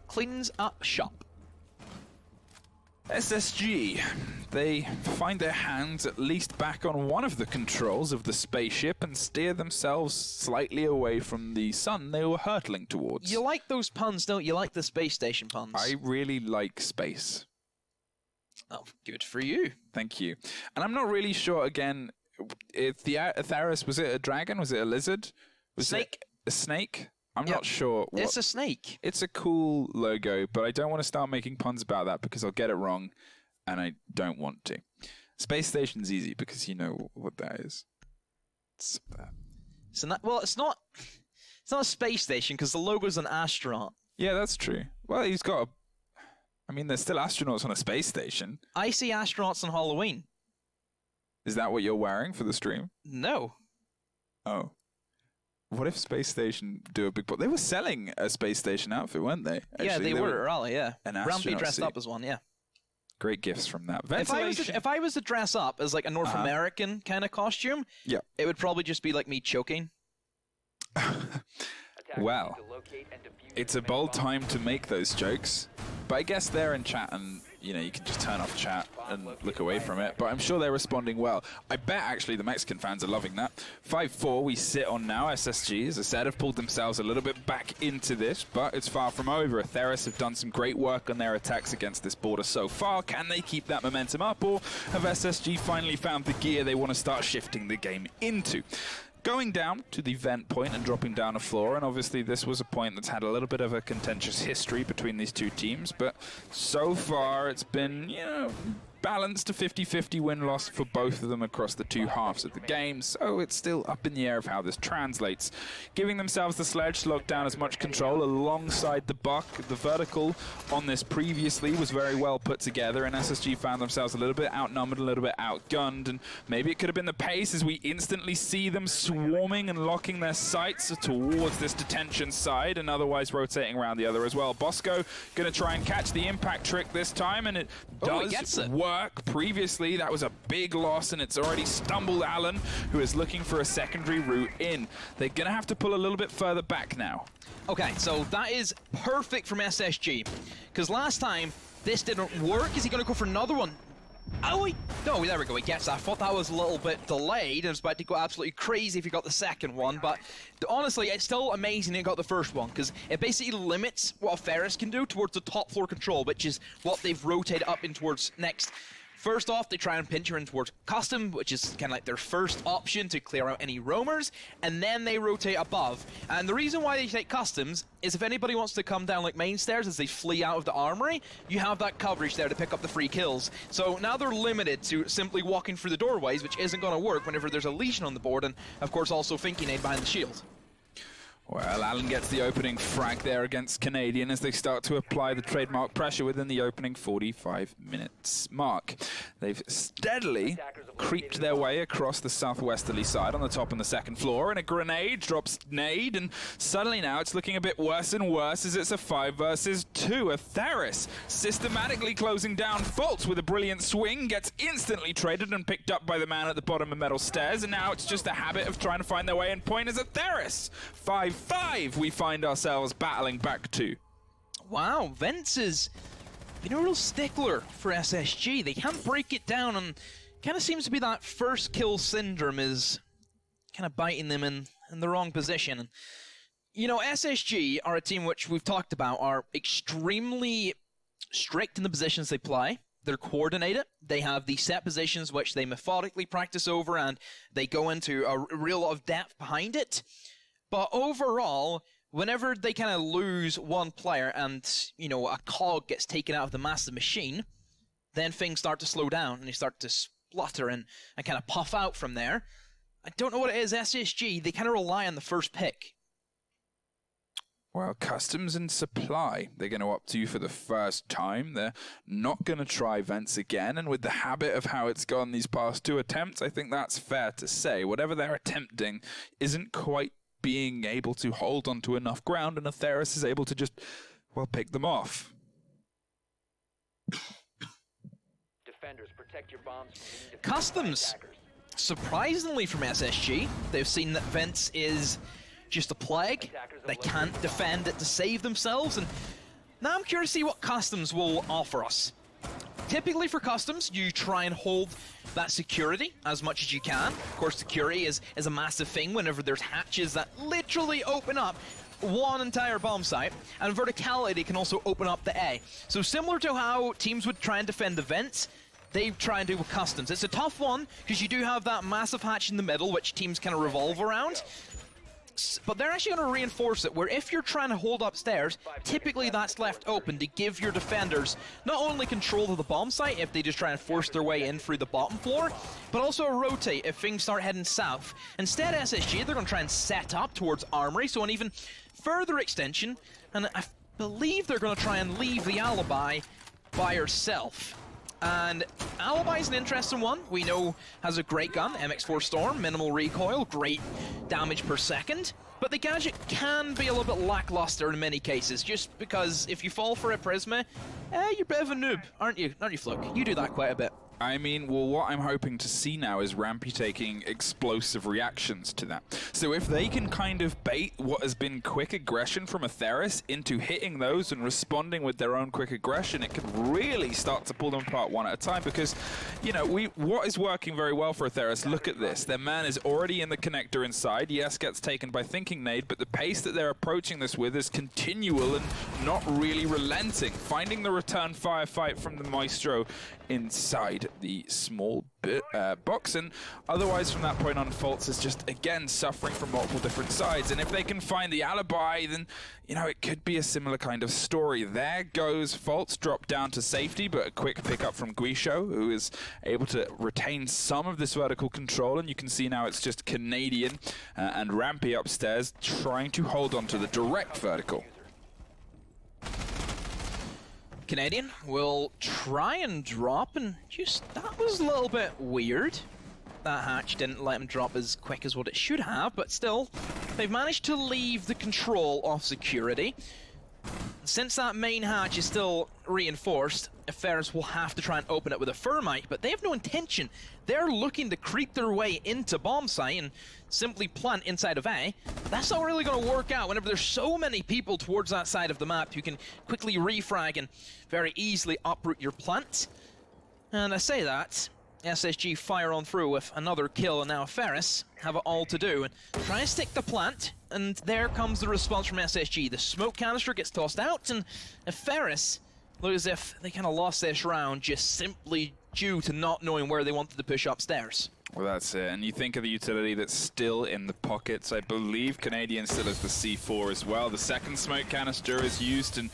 cleans up shop.
SSG, they find their hands at least back on one of the controls of the spaceship and steer themselves slightly away from the sun they were hurtling towards.
You like those puns, don't you? Like the space station puns.
I really like space.
Oh, good for you.
Thank you. And I'm not really sure, again, if the Atheris, was it a dragon? Was it a lizard? Was
Snake.
It a snake? I'm not sure.
It's a snake.
It's a cool logo, but I don't want to start making puns about that because I'll get it wrong, and I don't want to. Space Station's easy because you know what that is. It's that.
Well, it's not a space station because the logo's an astronaut.
Yeah, that's true. Well, he's got a... I mean, there's still astronauts on a space station.
I see astronauts on Halloween.
Is that what you're wearing for the stream?
No.
Oh. What if Space Station do a big... They were selling a Space Station outfit, weren't they? Actually,
yeah, they were at Raleigh, yeah.
Rampy
dressed up as one, yeah.
Great gifts from that.
If I was to dress up as like a North American kind of costume, it would probably just be like me choking.
Well, it's a bold time to make those jokes, but I guess they're in chat and, you know, you can just turn off chat and look away from it, but I'm sure they're responding well. I bet, actually, the Mexican fans are loving that. 5-4 we sit on now. SSG, as I said, have pulled themselves a little bit back into this, but it's far from over. Atheris have done some great work on their attacks against this border so far. Can they keep that momentum up, or have SSG finally found the gear they want to start shifting the game into? Going down to the vent point and dropping down a floor, and obviously this was a point that's had a little bit of a contentious history between these two teams, but so far it's been, you know, balanced, a 50-50 win-loss for both of them across the two halves of the game, so it's still up in the air of how this translates. Giving themselves the sledge to lock down as much control alongside the buck. The vertical on this previously was very well put together, and SSG found themselves a little bit outnumbered, a little bit outgunned, and maybe it could have been the pace as we instantly see them swarming and locking their sights towards this detention side, and otherwise rotating around the other as well. Bosco going to try and catch the impact trick this time, and it does work work previously. That was a big loss, and it's already stumbled Alan, who is looking for a secondary route in. They're going to have to pull a little bit further back now.
Okay, so that is perfect from SSG, because last time this didn't work. Is he going to go for another one? Oh, wait. No, there we go. He gets that. I thought that was a little bit delayed. I was about to go absolutely crazy if he got the second one, but honestly, it's still amazing he got the first one, because it basically limits what Farris can do towards the top floor control, which is what they've rotated up in towards next. First off, they try and pinch her in towards custom, which is kind of like their first option to clear out any roamers, and then they rotate above. And the reason why they take customs is if anybody wants to come down like main stairs as they flee out of the armory, you have that coverage there to pick up the free kills. So now they're limited to simply walking through the doorways, which isn't going to work whenever there's a Legion on the board, and of course also Finky Nade behind the shield.
Well, Alan gets the opening frag there against Canadian as they start to apply the trademark pressure within the opening 45 minutes mark. They've steadily creeped their way across the southwesterly side on the top and the second floor, and a grenade drops nade, and suddenly now it's looking a bit worse and worse as it's a 5 versus 2. Atheris systematically closing down Fultz with a brilliant swing, gets instantly traded and picked up by the man at the bottom of metal stairs, and now it's just a habit of trying to find their way in point as Atheris. 5-5 we find ourselves battling back to.
Wow, Vince has been a real stickler for SSG. They can't break it down, and kind of seems to be that first kill syndrome is kind of biting them in the wrong position. And, you know, SSG are a team which we've talked about are extremely strict in the positions they play. They're coordinated. They have the set positions which they methodically practice over, and they go into a real lot of depth behind it. But overall, whenever they kind of lose one player and, you know, a cog gets taken out of the massive machine, then things start to slow down and they start to splutter and kind of puff out from there. I don't know what it is, SSG, they kind of rely on the first pick.
Well, customs and supply, they're going to opt to for the first time. They're not going to try vents again, and with the habit of how it's gone these past 2 attempts, I think that's fair to say. Whatever they're attempting isn't quite being able to hold onto enough ground, and Atheris is able to just, well, pick them off.
Defenders, protect your bombs.
Customs, surprisingly from SSG, they've seen that Vents is just a plague. They can't defend it to save themselves, and now I'm curious to see what Customs will offer us. Typically for Customs, you try and hold that security as much as you can. Of course, security is a massive thing whenever there's hatches that literally open up one entire bomb site, and verticality can also open up the A. So similar to how teams would try and defend the vents, they try and do with Customs. It's a tough one, because you do have that massive hatch in the middle, which teams kind of revolve around. But they're actually going to reinforce it, where if you're trying to hold upstairs, typically that's left open to give your defenders not only control of the bomb site if they just try and force their way in through the bottom floor, but also a rotate if things start heading south. Instead, SSG, they're going to try and set up towards Armory, so an even further extension, and I believe they're going to try and leave the Alibi by herself. And Alibi's an interesting one. We know has a great gun, MX4 Storm, minimal recoil, great damage per second. But the gadget can be a little bit lackluster in many cases, just because if you fall for a Prisma, you're a bit of a noob, aren't you? Aren't you, Flook? You do that quite a bit.
I mean, well, what I'm hoping to see now is Rampy taking explosive reactions to that. So if they can kind of bait what has been quick aggression from Atheris into hitting those and responding with their own quick aggression, it can really start to pull them apart one at a time, because, you know, what is working very well for Atheris, look at this. Their man is already in the connector inside. Yes, gets taken by Thinking Nade, but the pace that they're approaching this with is continual and not really relenting. Finding the return firefight from the Maestro inside the small box, and otherwise from that point on, Fultz is just again suffering from multiple different sides. And if they can find the Alibi, then, you know, it could be a similar kind of story. There goes Fultz, dropped down to safety, but a quick pickup from Guisho, who is able to retain some of this vertical control, and you can see now it's just Canadian and Rampy upstairs trying to hold on to the direct vertical.
Canadian will try and drop, and just, that was a little bit weird. That hatch didn't let him drop as quick as what it should have, but still, they've managed to leave the control off security. Since that main hatch is still reinforced, Farris will have to try and open it with a thermite, but they have no intention. They're looking to creep their way into bomb site and simply plant inside of A. That's not really going to work out whenever there's so many people towards that side of the map who can quickly refrag and very easily uproot your plant. And I say that, SSG fire on through with another kill, and now Farris have it all to do and try and stick the plant, and there comes the response from SSG. The smoke canister gets tossed out, and Farris look as if they kind of lost this round just simply due to not knowing where they wanted to push upstairs.
Well, that's it. And you think of the utility that's still in the pockets. I believe Canadian still has the C4 as well. The second smoke canister is used, and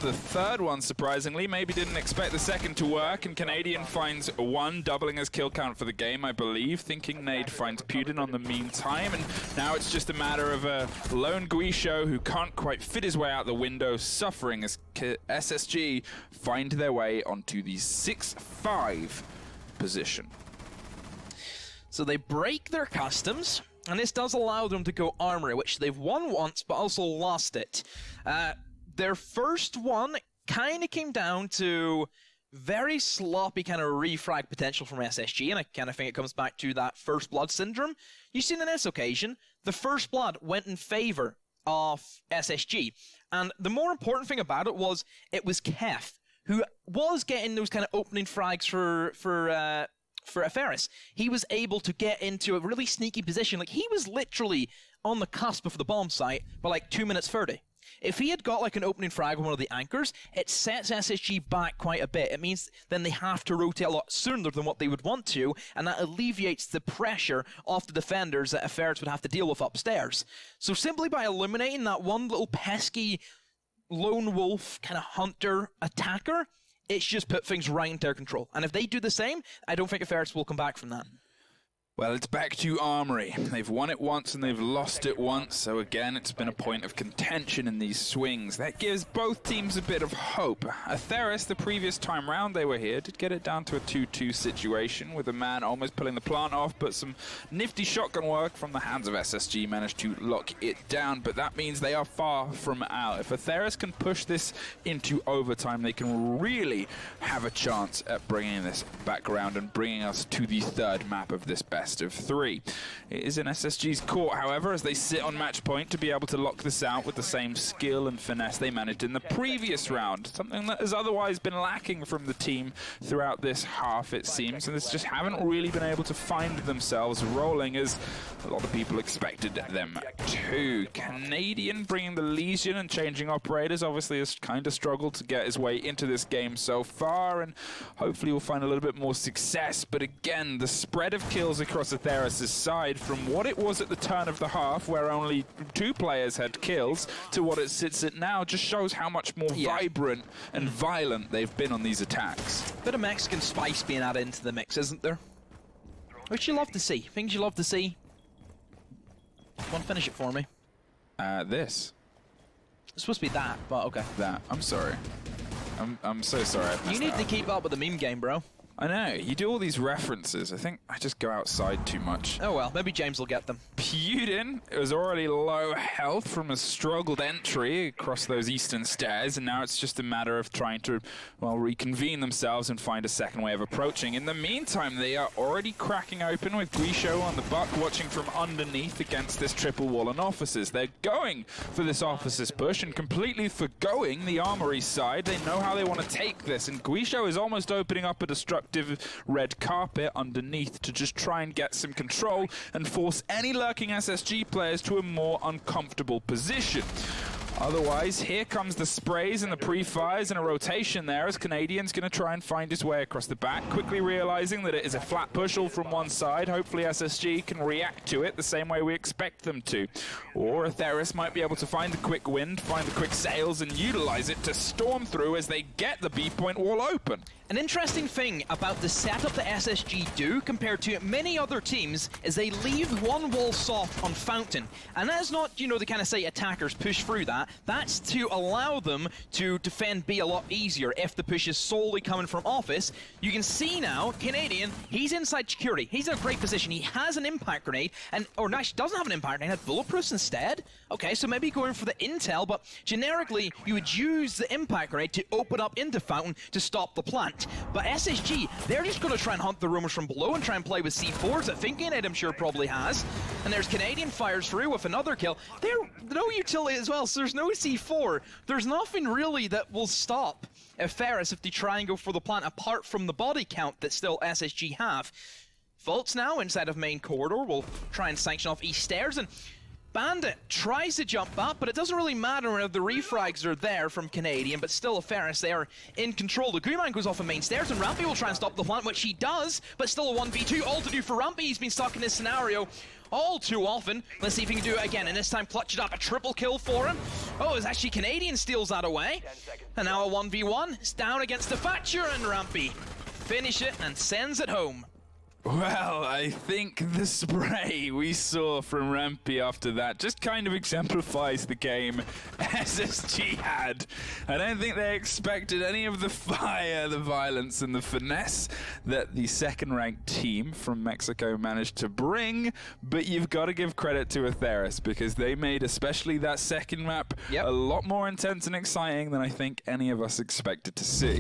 the third one, surprisingly, maybe didn't expect the second to work, and Canadian finds one, doubling his kill count for the game, I believe, thinking Nade finds Putin on the meantime, and now it's just a matter of a lone Guisho who can't quite fit his way out the window, suffering as SSG find their way onto the 6-5 position.
So they break their customs, and this does allow them to go armory, which they've won once, but also lost it. Their first one kind of came down to very sloppy kind of refrag potential from SSG, and I kind of think it comes back to that first blood syndrome. You've seen on this occasion, the first blood went in favor of SSG, and the more important thing about it was Kef, who was getting those kind of opening frags for Atheris. He was able to get into a really sneaky position. Like, he was literally on the cusp of the bomb site by like 2 minutes 30. If he had got like an opening frag on one of the anchors, it sets SSG back quite a bit. It means then they have to rotate a lot sooner than what they would want to, and that alleviates the pressure off the defenders that Atheris would have to deal with upstairs. So simply by eliminating that one little pesky lone wolf kind of hunter attacker, it's just put things right into their control. And if they do the same, I don't think Farris will come back from that.
Well, it's back to Armory. They've won it once and they've lost it once, so again, it's been a point of contention in these swings. That gives both teams a bit of hope. Atheris, the previous time round they were here, did get it down to a 2-2 situation with a man almost pulling the plant off, but some nifty shotgun work from the hands of SSG managed to lock it down, but that means they are far from out. If Atheris can push this into overtime, they can really have a chance at bringing this back around and bringing us to the third map of this best of 3. It is in SSG's court, however, as they sit on match point to be able to lock this out with the same skill and finesse they managed in the previous round, something that has otherwise been lacking from the team throughout this half, it seems, and they just haven't really been able to find themselves rolling as a lot of people expected them to. Canadian bringing the Legion and changing operators obviously has kind of struggled to get his way into this game so far, and hopefully we'll find a little bit more success, but again, the spread of kills across Atheris' side from what it was at the turn of the half, where only 2 players had kills, to what it sits at now, just shows how much more vibrant and violent they've been on these attacks.
Bit of Mexican spice being added into the mix, isn't there? Which you love to see. Things you love to see. One, finish it for me.
This.
It's supposed to be that, but okay.
That. I'm sorry. I'm so sorry.
You need to keep up with the meme game, bro.
I know, you do all these references. I think I just go outside too much.
Oh well, maybe James will get them.
Putin was already low health from a struggled entry across those eastern stairs, and now it's just a matter of trying to, well, reconvene themselves and find a second way of approaching. In the meantime, they are already cracking open with Guisho on the buck, watching from underneath against this triple wall and officers. They're going for this officers push and completely forgoing the armory side. They know how they want to take this, and Guisho is almost opening up a destructive red carpet underneath to just try and get some control and force any lurking SSG players to a more uncomfortable position. Otherwise, here comes the sprays and the pre-fires and a rotation there as Canadian's going to try and find his way across the back, quickly realizing that it is a flat push all from one side. Hopefully SSG can react to it the same way we expect them to. Or Atheris might be able to find the quick wind, find the quick sails, and utilize it to storm through as they get the B-point wall open.
An interesting thing about the setup that SSG do compared to many other teams is they leave one wall soft on Fountain. And that is not, you know, the kind of say attackers push through that. that, that's to allow them to defend B a lot easier if the push is solely coming from office. You can see now, Canadian, he's inside security. He's in a great position. He has an impact grenade, or no, he doesn't have an impact grenade, he had bulletproofs instead. Okay, so maybe going for the intel, but generically, you would use the impact grenade to open up into Fountain to stop the plant. But SSG, they're just going to try and hunt the rumors from below and try and play with C4s that Thinking I'm sure probably has. And there's Canadian fires through with another kill. There's no utility as well, so there's no C4. There's nothing really that will stop Farris if they try and go for the plant, apart from the body count that still SSG have. Volts now inside of main corridor will try and sanction off east stairs, and Bandit tries to jump up, but it doesn't really matter if the refrags are there from Canadian, but still Farris, they are in control. The Guman goes off of main stairs, and Rampy will try and stop the plant, which he does, but still a 1v2, all to do for Rampy. He's been stuck in this scenario all too often. Let's see if he can do it again, and this time clutch it up, a triple kill for him. Oh, it's actually Canadian steals that away. And now a 1v1, it's down against the Thatcher, and Rampy finish it and sends it home.
Well, I think the spray we saw from Rampy after that just kind of exemplifies the game SSG had. I don't think they expected any of the fire, the violence, and the finesse that the second-ranked team from Mexico managed to bring, but you've got to give credit to Atheris because they made especially that second map a lot more intense and exciting than I think any of us expected to see.